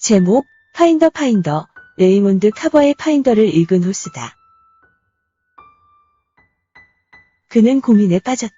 제목, 파인더, 레이몬드 카버의 파인더를 읽은 후 쓰다. 그는 고민에 빠졌다.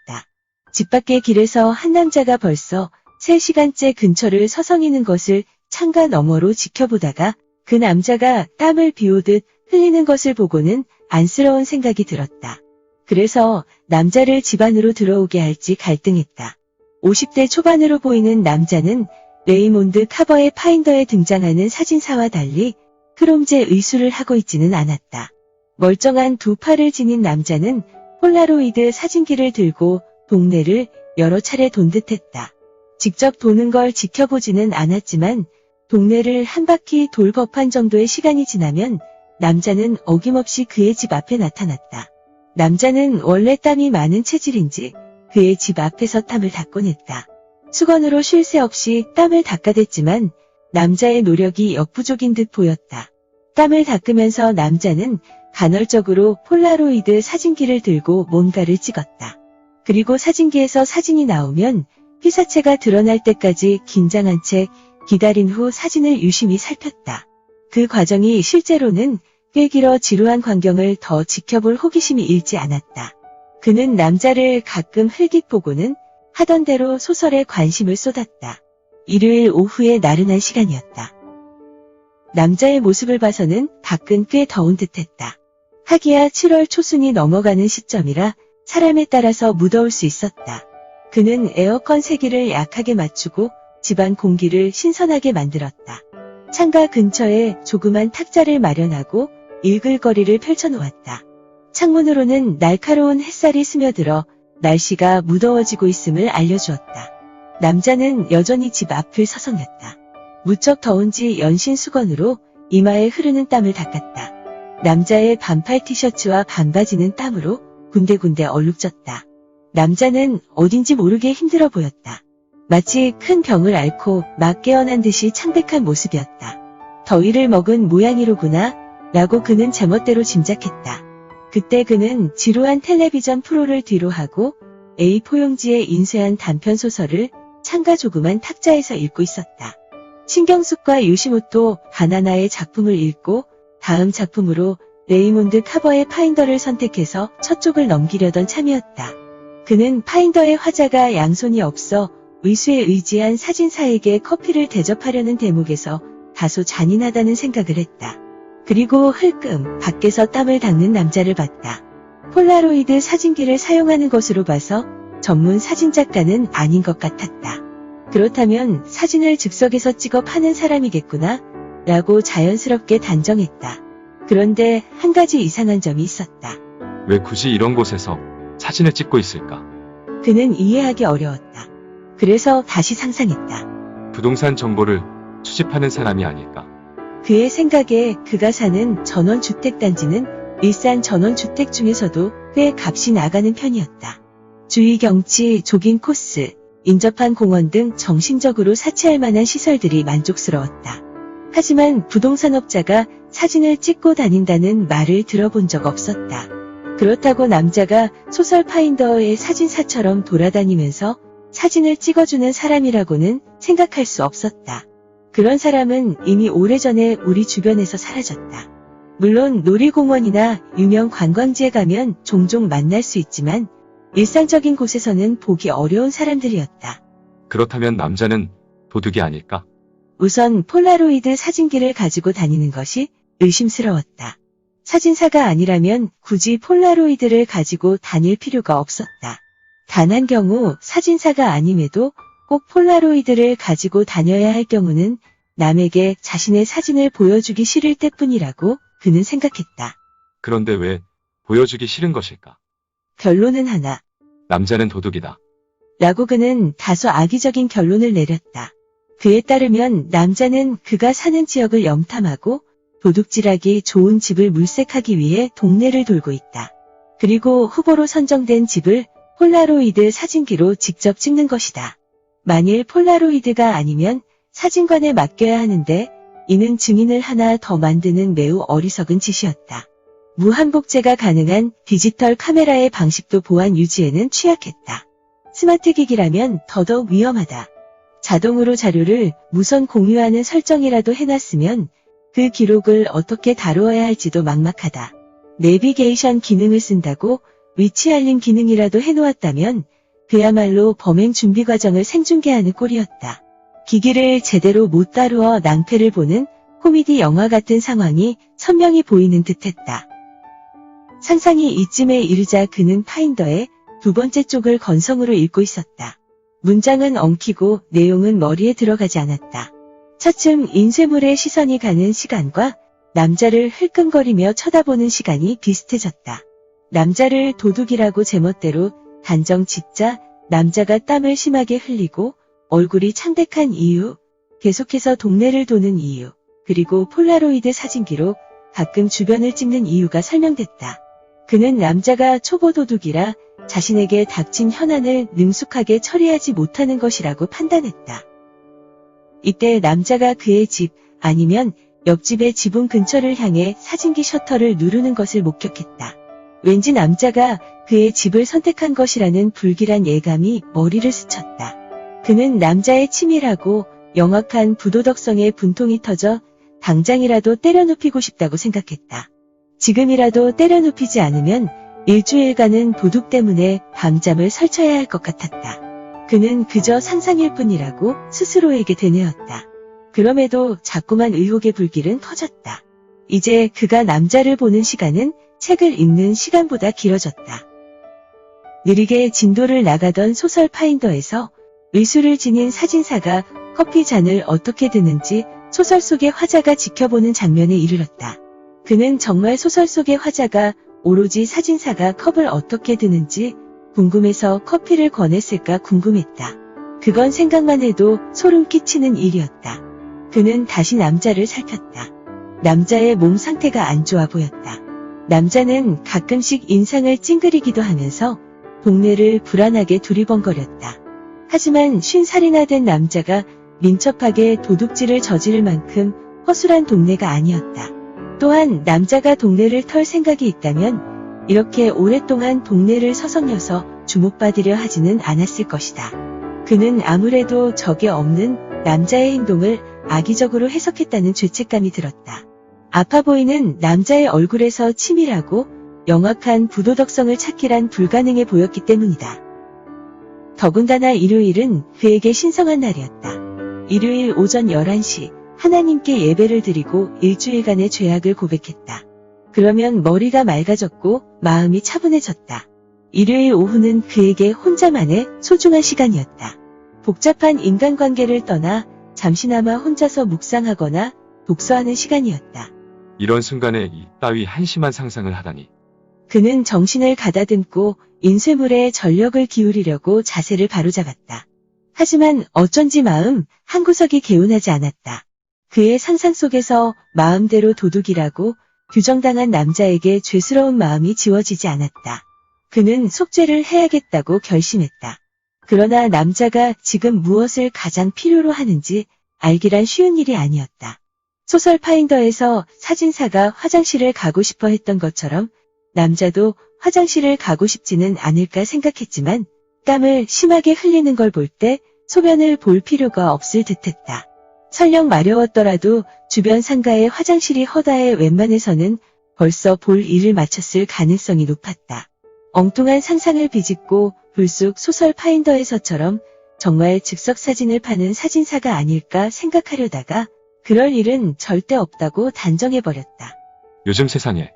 집 밖의 길에서 한 남자가 벌써 3시간째 근처를 서성이는 것을 창가 너머로 지켜보다가 그 남자가 땀을 비오듯 흘리는 것을 보고는 안쓰러운 생각이 들었다. 그래서 남자를 집 안으로 들어오게 할지 갈등했다. 50대 초반으로 보이는 남자는 레이몬드 카버의 파인더에 등장하는 사진사와 달리 크롬제 의수를 하고 있지는 않았다. 멀쩡한 두 팔을 지닌 남자는 폴라로이드 사진기를 들고 동네를 여러 차례 돈 듯했다. 직접 도는 걸 지켜보지는 않았지만 동네를 한 바퀴 돌 법한 정도의 시간이 지나면 남자는 어김없이 그의 집 앞에 나타났다. 남자는 원래 땀이 많은 체질인지 그의 집 앞에서 땀을 닦곤 했다. 수건으로 쉴 새 없이 땀을 닦아댔지만 남자의 노력이 역부족인 듯 보였다. 땀을 닦으면서 남자는 간헐적으로 폴라로이드 사진기를 들고 뭔가를 찍었다. 그리고 사진기에서 사진이 나오면 피사체가 드러날 때까지 긴장한 채 기다린 후 사진을 유심히 살폈다. 그 과정이 실제로는 꽤 길어 지루한 광경을 더 지켜볼 호기심이 잃지 않았다. 그는 남자를 가끔 흘깃 보고는 하던 대로 소설에 관심을 쏟았다. 일요일 오후의 나른한 시간이었다. 남자의 모습을 봐서는 밖은 꽤 더운 듯했다. 하기야 7월 초순이 넘어가는 시점이라 사람에 따라서 무더울 수 있었다. 그는 에어컨 세기를 약하게 맞추고 집안 공기를 신선하게 만들었다. 창가 근처에 조그만 탁자를 마련하고 일글거리를 펼쳐놓았다. 창문으로는 날카로운 햇살이 스며들어 날씨가 무더워지고 있음을 알려주었다. 남자는 여전히 집 앞을 서성였다. 무척 더운지 연신 수건으로 이마에 흐르는 땀을 닦았다. 남자의 반팔 티셔츠와 반바지는 땀으로 군데군데 얼룩졌다. 남자는 어딘지 모르게 힘들어 보였다. 마치 큰 병을 앓고 막 깨어난 듯이 창백한 모습이었다. 더위를 먹은 모양이로구나 라고 그는 제멋대로 짐작했다. 그때 그는 지루한 텔레비전 프로를 뒤로 하고 A4 용지에 인쇄한 단편소설을 창가 조그만 탁자에서 읽고 있었다. 신경숙과 요시모토 바나나의 작품을 읽고 다음 작품으로 레이몬드 카버의 파인더를 선택해서 첫 쪽을 넘기려던 참이었다. 그는 파인더의 화자가 양손이 없어 의수에 의지한 사진사에게 커피를 대접하려는 대목에서 다소 잔인하다는 생각을 했다. 그리고 흘끔 밖에서 땀을 닦는 남자를 봤다. 폴라로이드 사진기를 사용하는 것으로 봐서 전문 사진작가는 아닌 것 같았다. 그렇다면 사진을 즉석에서 찍어 파는 사람이겠구나 라고 자연스럽게 단정했다. 그런데 한 가지 이상한 점이 있었다. 왜 굳이 이런 곳에서 사진을 찍고 있을까? 그는 이해하기 어려웠다. 그래서 다시 상상했다. 부동산 정보를 수집하는 사람이 아닐까? 그의 생각에 그가 사는 전원주택단지는 일산 전원주택 중에서도 꽤 값이 나가는 편이었다. 주위 경치, 조깅 코스, 인접한 공원 등 정신적으로 사치할 만한 시설들이 만족스러웠다. 하지만 부동산업자가 사진을 찍고 다닌다는 말을 들어본 적 없었다. 그렇다고 남자가 소설 파인더의 사진사처럼 돌아다니면서 사진을 찍어주는 사람이라고는 생각할 수 없었다. 그런 사람은 이미 오래전에 우리 주변에서 사라졌다. 물론 놀이공원이나 유명 관광지에 가면 종종 만날 수 있지만 일상적인 곳에서는 보기 어려운 사람들이었다. 그렇다면 남자는 도둑이 아닐까? 우선 폴라로이드 사진기를 가지고 다니는 것이 의심스러웠다. 사진사가 아니라면 굳이 폴라로이드를 가지고 다닐 필요가 없었다. 단 한 경우 사진사가 아님에도 꼭 폴라로이드를 가지고 다녀야 할 경우는 남에게 자신의 사진을 보여주기 싫을 때뿐이라고 그는 생각했다. 그런데 왜 보여주기 싫은 것일까? 결론은 하나. 남자는 도둑이다. 라고 그는 다소 악의적인 결론을 내렸다. 그에 따르면 남자는 그가 사는 지역을 염탐하고 도둑질하기 좋은 집을 물색하기 위해 동네를 돌고 있다. 그리고 후보로 선정된 집을 폴라로이드 사진기로 직접 찍는 것이다. 만일 폴라로이드가 아니면 사진관에 맡겨야 하는데 이는 증인을 하나 더 만드는 매우 어리석은 짓이었다. 무한복제가 가능한 디지털 카메라의 방식도 보안 유지에는 취약했다. 스마트 기기라면 더더욱 위험하다. 자동으로 자료를 무선 공유하는 설정이라도 해놨으면 그 기록을 어떻게 다루어야 할지도 막막하다. 내비게이션 기능을 쓴다고 위치 알림 기능이라도 해놓았다면 그야말로 범행 준비 과정을 생중계하는 꼴이었다. 기기를 제대로 못 다루어 낭패를 보는 코미디 영화 같은 상황이 선명히 보이는 듯했다. 상상이 이쯤에 이르자 그는 파인더의 두 번째 쪽을 건성으로 읽고 있었다. 문장은 엉키고 내용은 머리에 들어가지 않았다. 차츰 인쇄물의 시선이 가는 시간과 남자를 흘끔거리며 쳐다보는 시간이 비슷해졌다. 남자를 도둑이라고 제멋대로 단정 짓자 남자가 땀을 심하게 흘리고 얼굴이 창백한 이유, 계속해서 동네를 도는 이유, 그리고 폴라로이드 사진기로 가끔 주변을 찍는 이유가 설명됐다. 그는 남자가 초보 도둑이라 자신에게 닥친 현안을 능숙하게 처리하지 못하는 것이라고 판단했다. 이때 남자가 그의 집 아니면 옆집의 지붕 근처를 향해 사진기 셔터를 누르는 것을 목격했다. 왠지 남자가 그의 집을 선택한 것이라는 불길한 예감이 머리를 스쳤다. 그는 남자의 치밀하고 영악한 부도덕성에 분통이 터져 당장이라도 때려눕히고 싶다고 생각했다. 지금이라도 때려눕히지 않으면 일주일간은 도둑 때문에 밤잠을 설쳐야 할 것 같았다. 그는 그저 상상일 뿐이라고 스스로에게 되뇌었다. 그럼에도 자꾸만 의혹의 불길은 터졌다. 이제 그가 남자를 보는 시간은 책을 읽는 시간보다 길어졌다. 느리게 진도를 나가던 소설 파인더에서 의수를 지닌 사진사가 커피 잔을 어떻게 드는지 소설 속의 화자가 지켜보는 장면에 이르렀다. 그는 정말 소설 속의 화자가 오로지 사진사가 컵을 어떻게 드는지 궁금해서 커피를 권했을까 궁금했다. 그건 생각만 해도 소름 끼치는 일이었다. 그는 다시 남자를 살폈다. 남자의 몸 상태가 안 좋아 보였다. 남자는 가끔씩 인상을 찡그리기도 하면서 동네를 불안하게 두리번거렸다. 하지만 50살이나 된 남자가 민첩하게 도둑질을 저지를 만큼 허술한 동네가 아니었다. 또한 남자가 동네를 털 생각이 있다면 이렇게 오랫동안 동네를 서성여서 주목받으려 하지는 않았을 것이다. 그는 아무래도 적이 없는 남자의 행동을 악의적으로 해석했다는 죄책감이 들었다. 아파 보이는 남자의 얼굴에서 치밀하고 영악한 부도덕성을 찾기란 불가능해 보였기 때문이다. 더군다나 일요일은 그에게 신성한 날이었다. 일요일 오전 11시 하나님께 예배를 드리고 일주일간의 죄악을 고백했다. 그러면 머리가 맑아졌고 마음이 차분해졌다. 일요일 오후는 그에게 혼자만의 소중한 시간이었다. 복잡한 인간관계를 떠나 잠시나마 혼자서 묵상하거나 독서하는 시간이었다. 이런 순간에 이 따위 한심한 상상을 하다니. 그는 정신을 가다듬고 인쇄물에 전력을 기울이려고 자세를 바로잡았다. 하지만 어쩐지 마음 한구석이 개운하지 않았다. 그의 상상 속에서 마음대로 도둑이라고 규정당한 남자에게 죄스러운 마음이 지워지지 않았다. 그는 속죄를 해야겠다고 결심했다. 그러나 남자가 지금 무엇을 가장 필요로 하는지 알기란 쉬운 일이 아니었다. 소설 파인더에서 사진사가 화장실을 가고 싶어 했던 것처럼 남자도 화장실을 가고 싶지는 않을까 생각했지만 땀을 심하게 흘리는 걸 볼 때 소변을 볼 필요가 없을 듯했다. 설령 마려웠더라도 주변 상가의 화장실이 허다해 웬만해서는 벌써 볼 일을 마쳤을 가능성이 높았다. 엉뚱한 상상을 비집고 불쑥 소설 파인더에서처럼 정말 즉석사진을 파는 사진사가 아닐까 생각하려다가 그럴 일은 절대 없다고 단정해버렸다. 요즘 세상에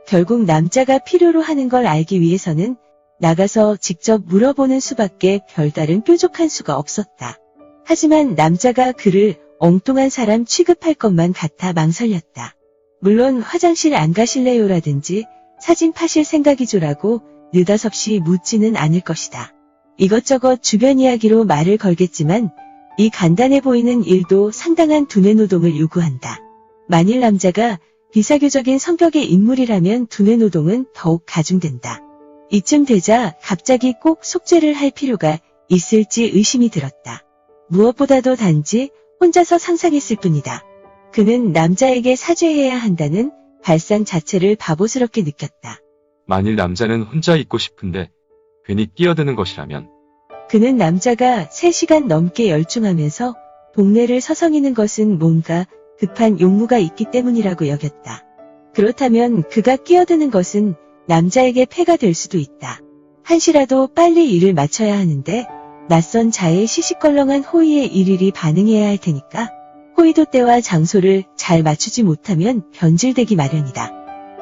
결국 남자가 필요로 하는 걸 알기 위해서는 나가서 직접 물어보는 수밖에 별다른 뾰족한 수가 없었다. 하지만 남자가 그를 엉뚱한 사람 취급할 것만 같아 망설였다. 물론 화장실 안 가실래요라든지 사진 파실 생각이죠라고 느닷없이 묻지는 않을 것이다. 이것저것 주변 이야기로 말을 걸겠지만 이 간단해 보이는 일도 상당한 두뇌 노동을 요구한다. 만일 남자가 비사교적인 성격의 인물이라면 두뇌 노동은 더욱 가중된다. 이쯤 되자 갑자기 꼭 속죄를 할 필요가 있을지 의심이 들었다. 무엇보다도 단지 혼자서 상상했을 뿐이다. 그는 남자에게 사죄해야 한다는 발상 자체를 바보스럽게 느꼈다. 만일 남자는 혼자 있고 싶은데 괜히 끼어드는 것이라면 그는 남자가 3시간 넘게 열중하면서 동네를 서성이는 것은 뭔가 급한 용무가 있기 때문이라고 여겼다. 그렇다면 그가 끼어드는 것은 남자에게 폐가 될 수도 있다. 한시라도 빨리 일을 마쳐야 하는데 낯선 자의 시시껄렁한 호의에 일일이 반응해야 할 테니까 호의도 때와 장소를 잘 맞추지 못하면 변질되기 마련이다.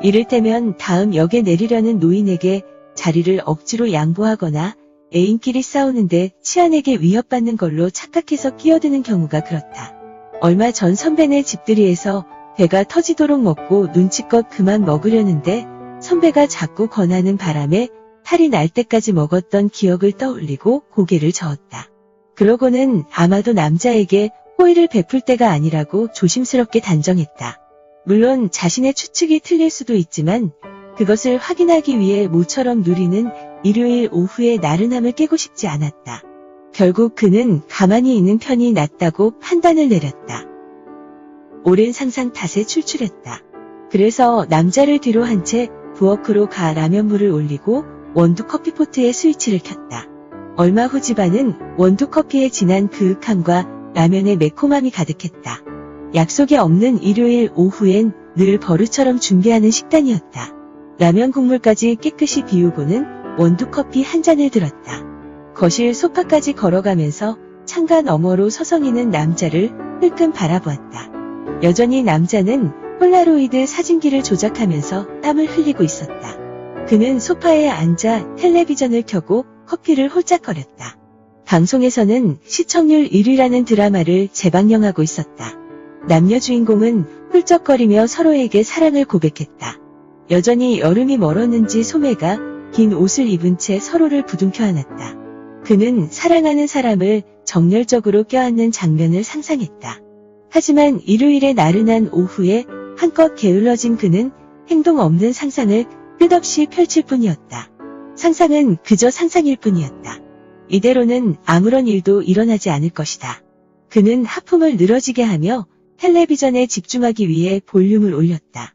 이를테면 다음 역에 내리려는 노인에게 자리를 억지로 양보하거나 애인끼리 싸우는데 치안에게 위협받는 걸로 착각해서 끼어드는 경우가 그렇다. 얼마 전 선배네 집들이에서 배가 터지도록 먹고 눈치껏 그만 먹으려는데 선배가 자꾸 권하는 바람에 탈이 날 때까지 먹었던 기억을 떠올리고 고개를 저었다. 그러고는 아마도 남자에게 호의를 베풀 때가 아니라고 조심스럽게 단정했다. 물론 자신의 추측이 틀릴 수도 있지만 그것을 확인하기 위해 모처럼 누리는 일요일 오후의 나른함을 깨고 싶지 않았다. 결국 그는 가만히 있는 편이 낫다고 판단을 내렸다. 오랜 상상 탓에 출출했다. 그래서 남자를 뒤로 한 채 부엌으로 가 라면물을 올리고 원두 커피포트에 스위치를 켰다. 얼마 후 집안은 원두 커피의 진한 그윽함과 라면의 매콤함이 가득했다. 약속이 없는 일요일 오후엔 늘 버릇처럼 준비하는 식단이었다. 라면 국물까지 깨끗이 비우고는 원두 커피 한 잔을 들었다. 거실 소파까지 걸어가면서 창가 너머로 서성이는 남자를 흘끔 바라보았다. 여전히 남자는 폴라로이드 사진기를 조작하면서 땀을 흘리고 있었다. 그는 소파에 앉아 텔레비전을 켜고 커피를 홀짝거렸다. 방송에서는 시청률 1위라는 드라마를 재방영하고 있었다. 남녀 주인공은 훌쩍거리며 서로에게 사랑을 고백했다. 여전히 여름이 멀었는지 소매가 긴 옷을 입은 채 서로를 부둥켜 안았다. 그는 사랑하는 사람을 정열적으로 껴안는 장면을 상상했다. 하지만 일요일의 나른한 오후에 한껏 게을러진 그는 행동 없는 상상을 끝없이 펼칠 뿐이었다. 상상은 그저 상상일 뿐이었다. 이대로는 아무런 일도 일어나지 않을 것이다. 그는 하품을 늘어지게 하며 텔레비전에 집중하기 위해 볼륨을 올렸다.